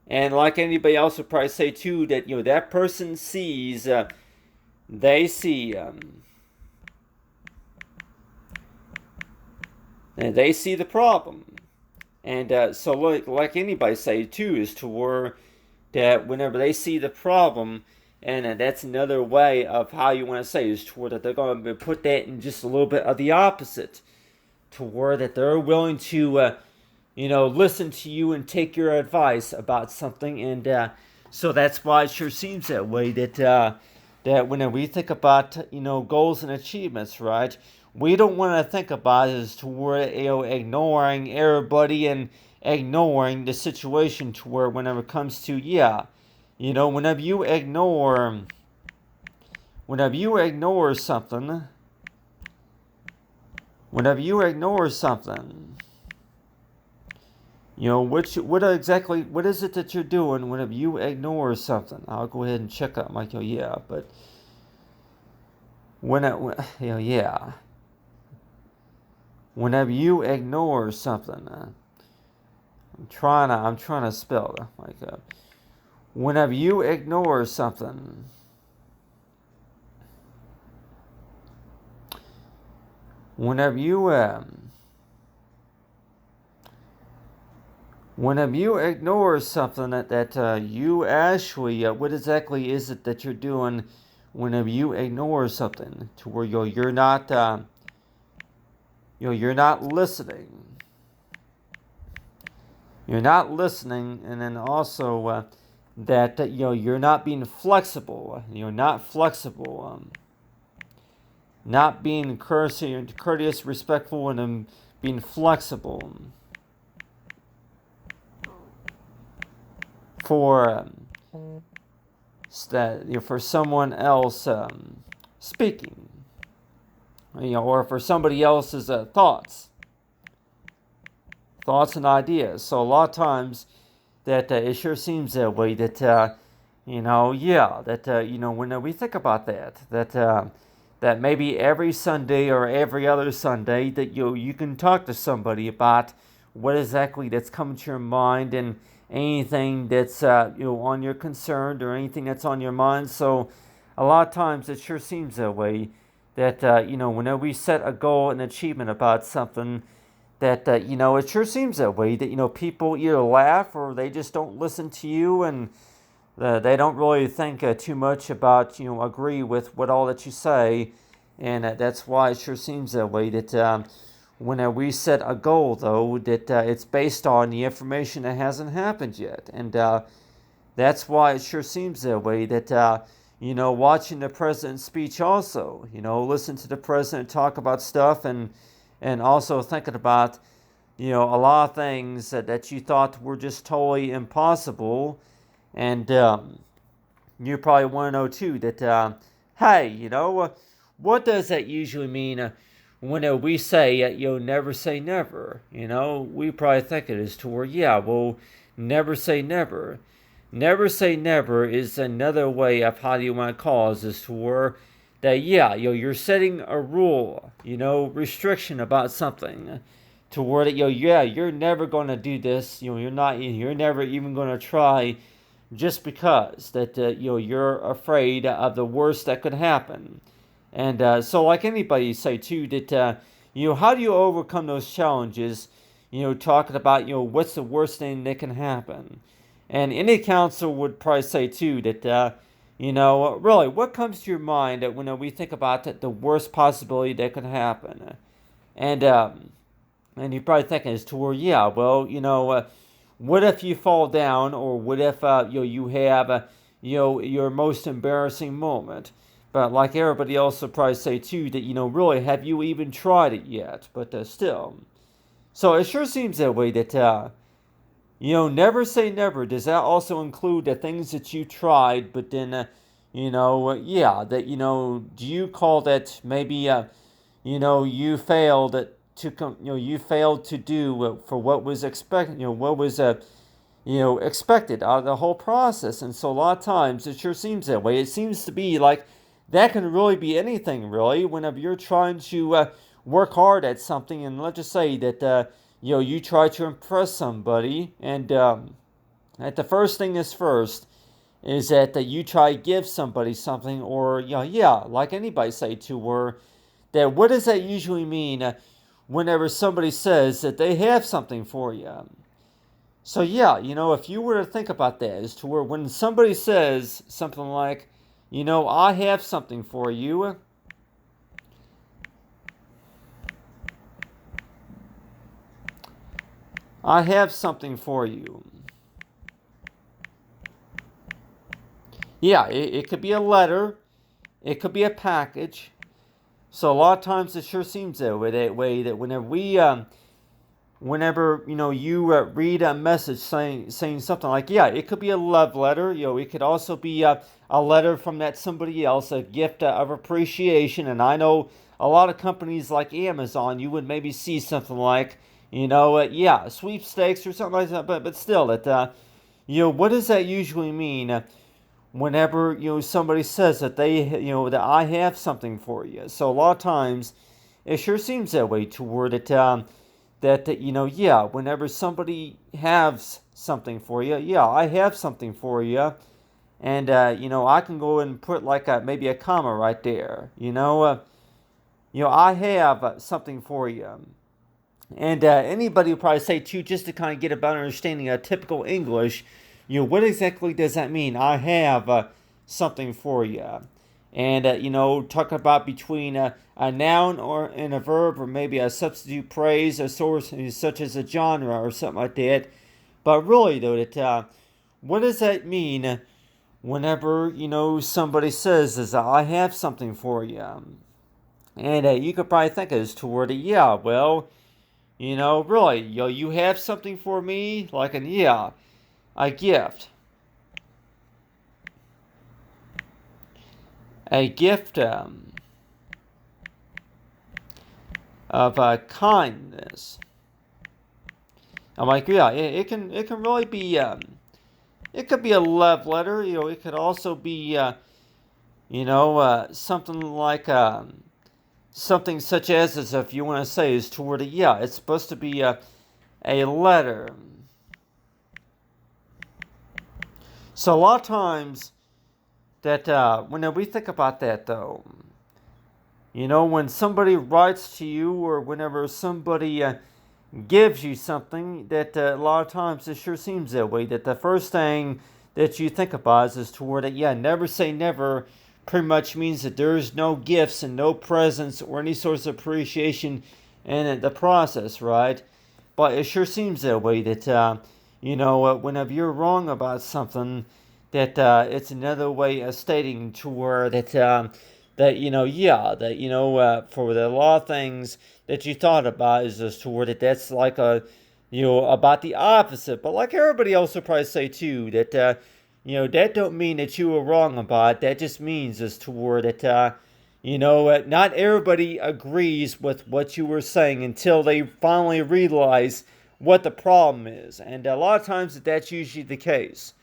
And like anybody else would probably say too, that that person sees, they see, and they see the problem, and so like anybody say too, is to where that whenever they see the problem, and that's another way of how you want to say is to where that they're going to put that in just a little bit of the opposite, to where that they're willing to listen to you and take your advice about something. And so that's why it sure seems that way, that when we think about, goals and achievements, right, we don't want to think about it as to where, ignoring everybody and ignoring the situation, to where whenever it comes to, whenever you ignore something, what is it that you're doing whenever you ignore something? I'll go ahead and check out Michael. Yeah, but whenever you ignore something, I'm trying to spell it like that. Whenever you ignore something, whenever you ignore something that you actually, what exactly is it that you're doing whenever you ignore something, to where you're not listening. You're not listening, and then also that you're not being flexible. You're not flexible. Not being courteous, respectful, and being flexible for for someone else speaking, or for somebody else's thoughts and ideas. So a lot of times that it sure seems that way, that when we think about that maybe every Sunday or every other Sunday that you can talk to somebody about what exactly that's coming to your mind, and anything that's on your concern, or anything that's on your mind. So a lot of times it sure seems that way, that whenever we set a goal and achievement about something, that it sure seems that way, that people either laugh, or they just don't listen to you, and they don't really think too much about, agree with what all that you say. And that's why it sure seems that way, that when we set a goal, though, that it's based on the information that hasn't happened yet. And that's why it sure seems that way, that watching the president's speech also, listen to the president talk about stuff, and also thinking about a lot of things that you thought were just totally impossible. And you probably want to know too, that hey, what does that usually mean when we say never say never? We probably think it is to where, never say never. Never say never is another way of how you want to call it, is to where that you're setting a rule, restriction about something, to where that you're never going to do this, you're never even going to try, just because that you're afraid of the worst that could happen. And so like anybody say too, that how do you overcome those challenges, talking about what's the worst thing that can happen. And any counselor would probably say too that really, what comes to your mind when we think about the worst possibility that could happen? And you're probably thinking is to where, what if you fall down, or what if you have your most embarrassing moment? But like everybody else will probably say too, that really, have you even tried it yet? But still, so it sure seems that way, that never say never. Does that also include the things that you tried, but then, yeah, that, do you call that maybe, you failed to come, you failed to do for what was expected, what was, expected out of the whole process. And so a lot of times it sure seems that way. It seems to be like that can really be anything, really, whenever you're trying to work hard at something. And let's just say that, you try to impress somebody, and that the first thing is first is that you try to give somebody something, or, yeah, like anybody say to her, that what does that usually mean whenever somebody says that they have something for you? So yeah, if you were to think about that, as to where when somebody says something like, I have something for you, I have something for you. Yeah, it could be a letter, it could be a package. So a lot of times it sure seems that way that whenever you read a message saying something like, yeah, it could be a love letter, it could also be a letter from that somebody else, a gift of appreciation. And I know a lot of companies like Amazon, you would maybe see something like, yeah, sweepstakes or something like that. But still, what does that usually mean whenever somebody says that that I have something for you? So a lot of times it sure seems that way toward it. That yeah, whenever somebody has something for you, yeah, I have something for you. And I can go and put like maybe a comma right there. I have something for you. And anybody would probably say too, just to kind of get a better understanding of typical English, what exactly does that mean? I have something for you. And talk about between a noun or and a verb, or maybe a substitute phrase, a source such as a genre or something like that. But really, though, what does that mean whenever somebody says, "Is I have something for you"? And you could probably think as toward it, yeah, well, really, you have something for me, like an yeah, a gift, a gift of kindness. I'm like, yeah, it can really be it could be a love letter. It could also be something like something such as if you want to say is toward a yeah, it's supposed to be a letter. So a lot of times that when we think about that though, when somebody writes to you, or whenever somebody gives you something, that a lot of times it sure seems that way, that the first thing that you think about is toward it, yeah, never say never pretty much means that there's no gifts and no presents or any sort of appreciation in the process, right? But it sure seems that way that, whenever you're wrong about something, that it's another way of stating to where that yeah, that for the law things that you thought about is just toward it, that's like about the opposite. But like everybody else will probably say too, that that don't mean that you were wrong about it. That just means is toward it, not everybody agrees with what you were saying until they finally realize what the problem is. And a lot of times that's usually the case.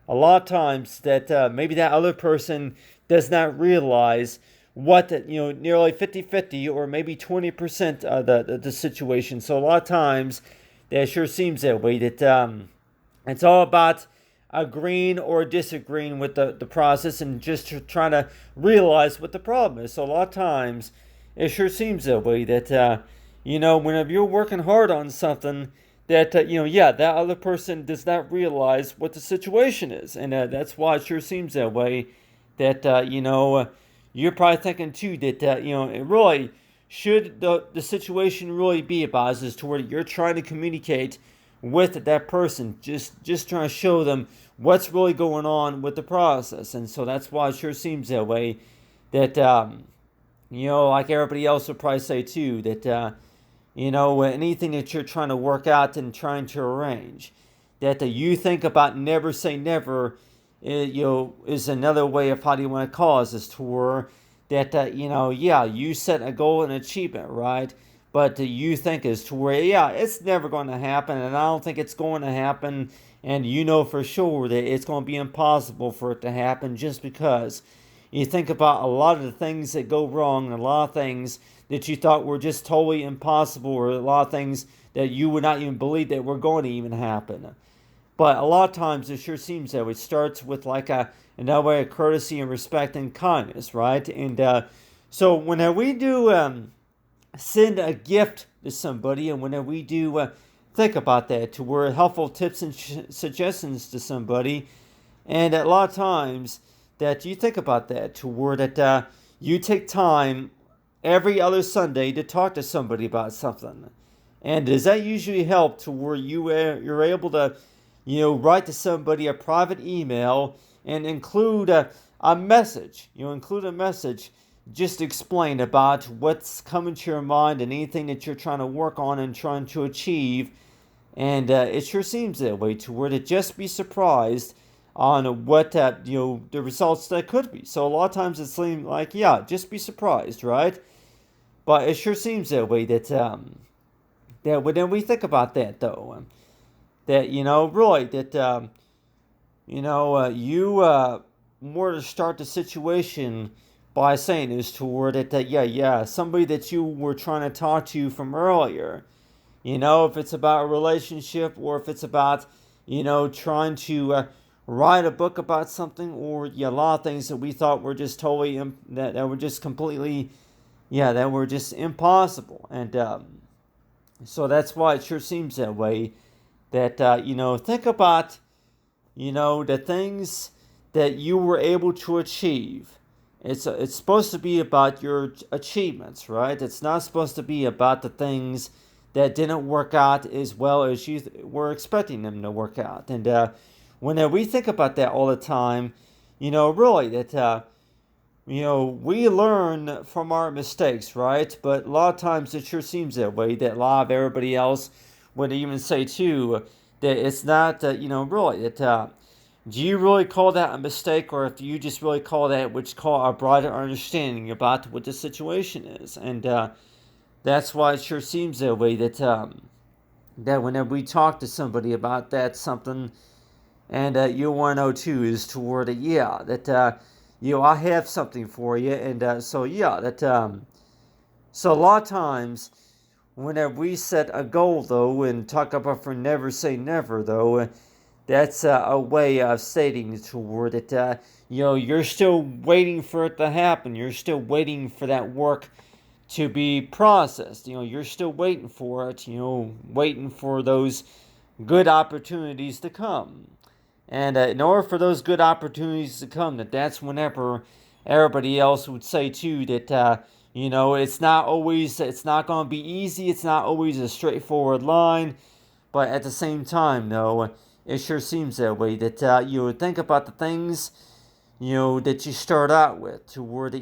A lot of times that maybe that other person does not realize what nearly 50-50 or maybe 20% of the situation. So a lot of times that sure seems that way, that it's all about agreeing or disagreeing with the process, and just trying to realize what the problem is. So a lot of times it sure seems that way, that whenever you're working hard on something, that yeah, that other person does not realize what the situation is. And that's why it sure seems that way, that you're probably thinking too, that it really should the situation really be about is to where you're trying to communicate with that person, just trying to show them what's really going on with the process. And so that's why it sure seems that way, that like everybody else would probably say too, that anything that you're trying to work out and trying to arrange, that you think about never say never, is another way of how do you want to call it, is to where that, yeah, you set a goal and achievement, right? But you think is to where, yeah, it's never going to happen, and I don't think it's going to happen, and you know for sure that it's going to be impossible for it to happen just because you think about a lot of the things that go wrong and a lot of things that you thought were just totally impossible, or a lot of things that you would not even believe that were going to even happen. But a lot of times it sure seems that it starts with like another way of courtesy and respect and kindness, right? And so whenever we do send a gift to somebody, and whenever we do think about that, to where helpful tips and suggestions to somebody, and a lot of times that you think about that, to where that you take time every other Sunday to talk to somebody about something. And does that usually help to where you're able to, write to somebody a private email and include a message? Include a message, just explain about what's coming to your mind and anything that you're trying to work on and trying to achieve. And it sure seems that way, to where to just be surprised on what the results that could be. So a lot of times it seems like, yeah, just be surprised, right? But it sure seems that way that when we think about that though, that really that you more to start the situation by saying is toward it that, yeah, somebody that you were trying to talk to from earlier, if it's about a relationship, or if it's about trying to write a book about something, or a lot of things that we thought were just totally that were just completely, that were just impossible. And so that's why it sure seems that way, that think about the things that you were able to achieve. It's supposed to be about your achievements, right? It's not supposed to be about the things that didn't work out as well as you were expecting them to work out. And when we think about that all the time, really that we learn from our mistakes, right? But a lot of times it sure seems that way, that a lot of everybody else would even say too that it's not, really that. Do you really call that a mistake, or if you just really call that what you call a broader understanding about what the situation is? And that's why it sure seems that way, that whenever we talk to somebody about that something, and you want to know too, is toward it, yeah, that I have something for you, and so yeah, that so a lot of times whenever we set a goal though, and talk about for never say never though, that's a way of stating toward it. You're still waiting for it to happen. You're still waiting for that work to be processed. You're still waiting for it. Waiting for those good opportunities to come. And in order for those good opportunities to come, that's whenever everybody else would say too that it's not going to be easy. It's not always a straightforward line. But at the same time, though, it sure seems that way, that you would think about the things that you start out with, to where that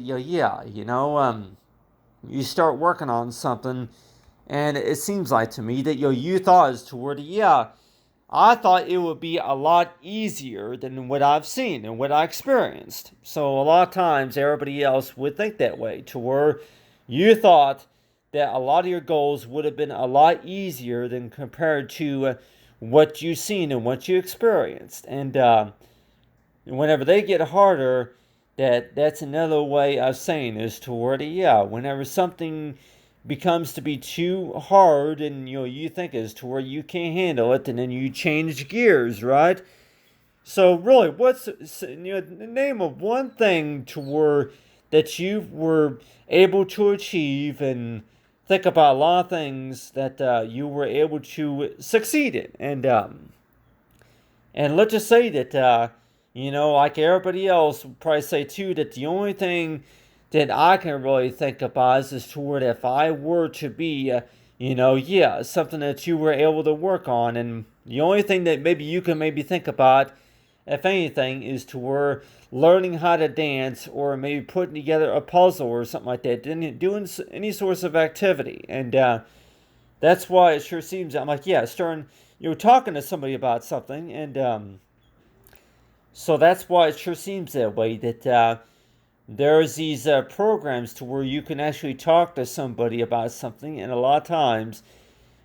you start working on something, and it seems like to me that you thought is toward I thought it would be a lot easier than what I've seen and what I experienced. So a lot of times everybody else would think that way, to where you thought that a lot of your goals would have been a lot easier than compared to what you've seen and what you experienced. And whenever they get harder, that's another way of saying is toward whenever something becomes to be too hard, and you think is to where you can't handle it, and then you change gears, right? So really, what's name of one thing to where that you were able to achieve, and think about a lot of things that you were able to succeed in, and let's just say that like everybody else would probably say too, that the only thing that I can really think about is toward if I were to be, something that you were able to work on, and the only thing that maybe you can maybe think about, if anything, is toward learning how to dance, or maybe putting together a puzzle or something like that, doing any sorts of activity. And that's why it sure seems, I'm like, yeah, starting you're talking to somebody about something, and so that's why it sure seems that way. That there's these programs to where you can actually talk to somebody about something, and a lot of times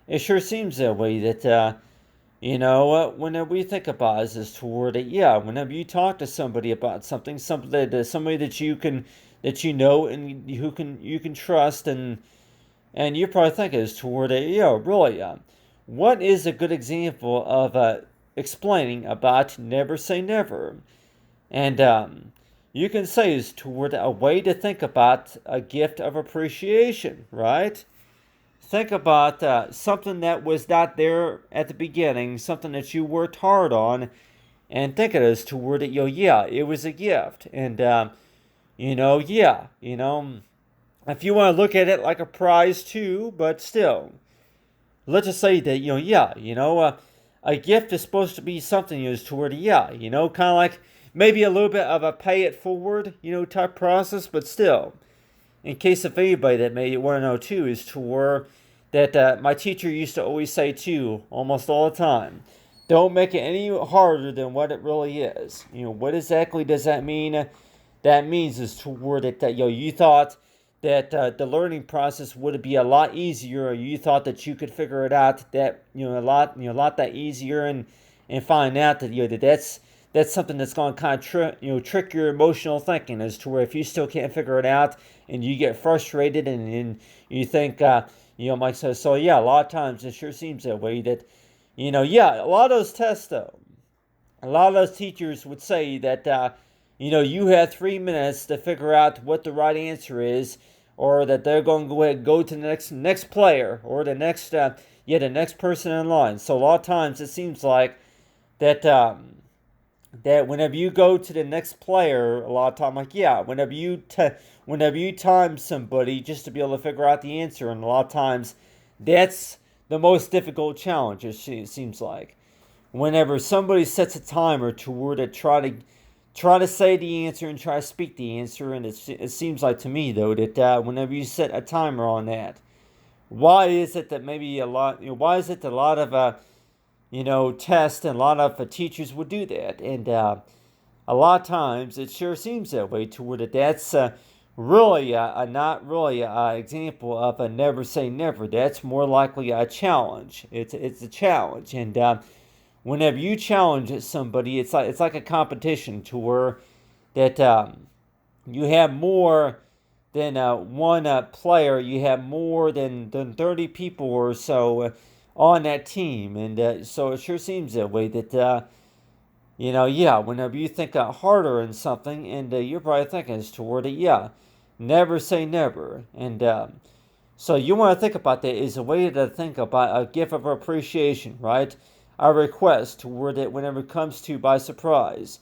it sure seems that way. That whenever we think about it, is toward it, yeah. Whenever you talk to somebody about something, somebody that you can that you know and who can you can trust, and you probably think is toward it, yeah. Really, what is a good example of explaining about never say never? And you can say is toward a way to think about a gift of appreciation, right? Think about something that was not there at the beginning, something that you worked hard on, and think it as toward it. Yeah, it was a gift, and yeah, if you want to look at it like a prize too, but still, let's just say that yeah, a gift is supposed to be something used toward yeah, kind of like maybe a little bit of a pay it forward, type process, but still, in case of anybody that may want to know too, is to where that my teacher used to always say too, almost all the time. Don't make it any harder than what it really is. What exactly does that mean? That means is toward it that you thought that the learning process would be a lot easier, or you thought that you could figure it out that a lot that easier, and find out that that's something that's going to kind of trick your emotional thinking as to where if you still can't figure it out and you get frustrated and you think Mike says so yeah, a lot of times it sure seems that way that yeah, a lot of those tests though, a lot of those teachers would say that you have 3 minutes to figure out what the right answer is, or that they're going to go ahead and go to the next player or the next the next person in line. So a lot of times it seems like that that whenever you go to the next player, a lot of time like yeah, whenever you time somebody just to be able to figure out the answer, and a lot of times that's the most difficult challenge. It seems like whenever somebody sets a timer toward it, try to say the answer and try to speak the answer. And it seems like to me though that whenever you set a timer on that, why is it that maybe a lot? Why is it that a lot of tests and a lot of teachers would do that? And a lot of times it sure seems that way toward it. That's really not really an example of a never say never. That's more likely a challenge. It's a challenge, and whenever you challenge somebody, it's like a competition to where that you have more than one player. You have more than 30 people or so on that team, and so it sure seems that way. That yeah, whenever you think harder in something, and you're probably thinking it's toward it, yeah, never say never, and so you want to think about that is a way to think about a gift of appreciation, right? A request toward it whenever it comes to by surprise,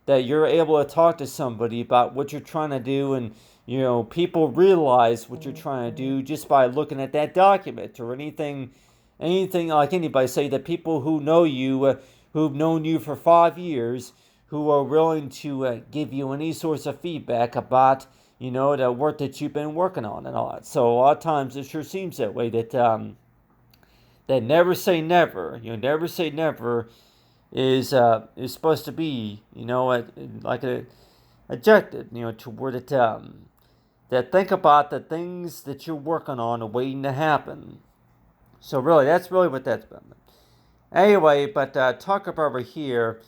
that you're able to talk to somebody about what you're trying to do, and people realize what you're trying to do just by looking at that document or anything like anybody say that people who know you, who've known you for 5 years, who are willing to give you any sorts of feedback about the work that you've been working on and all that. So a lot of times it sure seems that way that that never say never. Never say never is supposed to be like a objective toward it that think about the things that you're working on and waiting to happen. So really, that's really what that's been. Anyway, but talk about over here,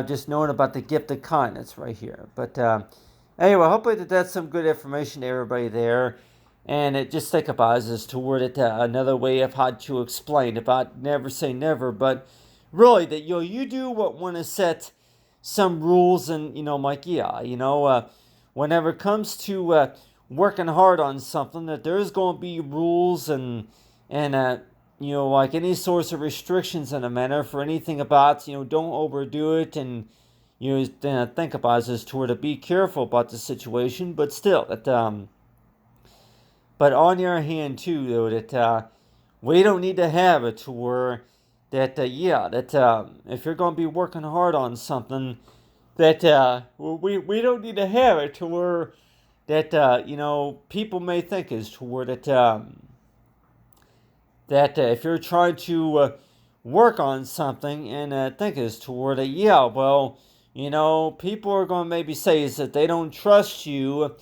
just knowing about the gift of kindness right here. But anyway, hopefully that's some good information to everybody there. And it just think about it as toward it another way of how to explain about never say never. But really, that you do want to set some rules, and like yeah, whenever it comes to working hard on something, that there's going to be rules and like any sorts of restrictions in a manner for anything about don't overdo it, and think about it as to be careful about the situation, but still that but on the other hand too though that we don't need to have it to where that yeah that if you're going to be working hard on something that we don't need to have it to where that people may think is toward it that if you're trying to work on something and think is toward it. Yeah, well, people are going to maybe say is that they don't trust you,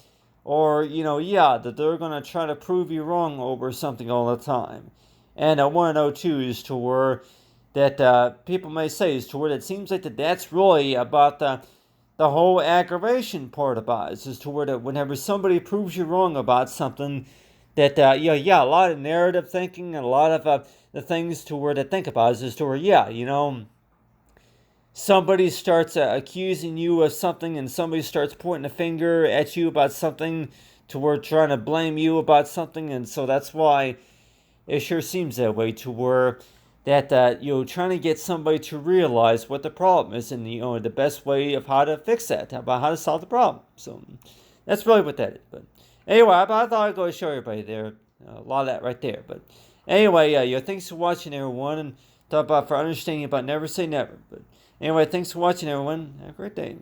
or yeah, that they're going to try to prove you wrong over something all the time. And I want to know too is to where that people may say is to where it seems like that's really about the whole aggravation part about it is to where that whenever somebody proves you wrong about something, that yeah, a lot of narrative thinking and a lot of the things to where to think about is to where yeah, somebody starts accusing you of something and somebody starts pointing a finger at you about something to where trying to blame you about something, and so that's why it sure seems that way to where that trying to get somebody to realize what the problem is and the best way of how to fix that, about how to solve the problem. So that's really what that is. But anyway, I thought I'd go show everybody there a lot of that right there. But anyway, thanks for watching, everyone, and talk about for understanding about never say never. But anyway, thanks for watching, everyone. Have a great day.